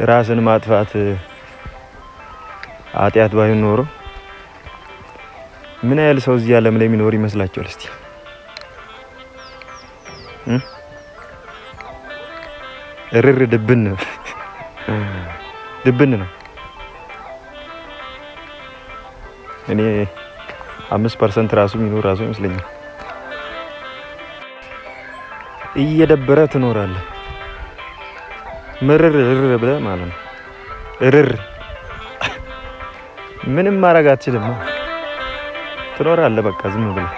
ራስን ማጥፋት ኃጢአት ባይሆን ኖሮ ምን ያህል ሰው እዚህ ዓለም ላይ የሚኖር ይመስላችኋል? እስቲ እርር ድብን ነው። እኔ 5% ራሱ የሚኖር ራሱ ይመስለኛል። እየደበረ ትኖራለህ ምርር ብለህ ማለት ነው። እርር ምንም ማድረግ አትችልም። ትኖራለህ በቃ ዝም ብለህ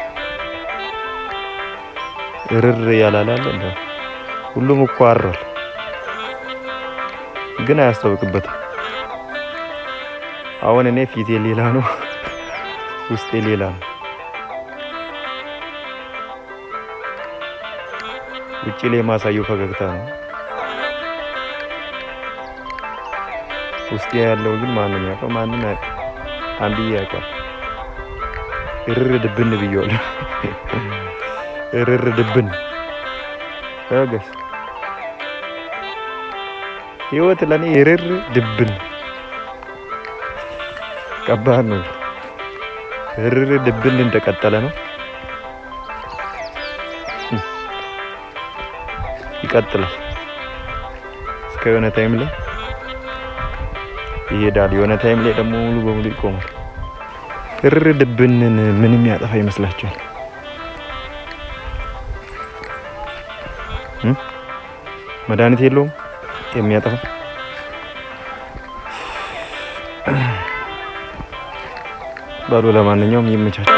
እርር ያላላለ እንደ ሁሉም እኮ አሯል፣ ግን አያስታውቅበትም። አሁን እኔ ፊቴ ሌላ ነው፣ ውስጤ ሌላ ነው። ውጪ ላይ የማሳየው ፈገግታ ነው፣ ውስጤ ያለው ግን ማንም ያውቀው ማንም ያውቀው አንድዬ ያውቀው። እርር ድብን ብየዋለሁ። እርር ድብን ፈገስ ህይወት ለኔ እርር ድብን ከባድ ነው። እርር ድብን እንደቀጠለ ነው፣ ይቀጥላል እስከ የሆነ ታይም ላይ ይሄዳል። የሆነ ታይም ላይ ደግሞ ሙሉ በሙሉ ይቆማል። እርር ድብንን ምንም ያጠፋ ይመስላችኋል? መድኃኒት የለውም የሚያጠፋ። ባሉ ለማንኛውም ይመቻል።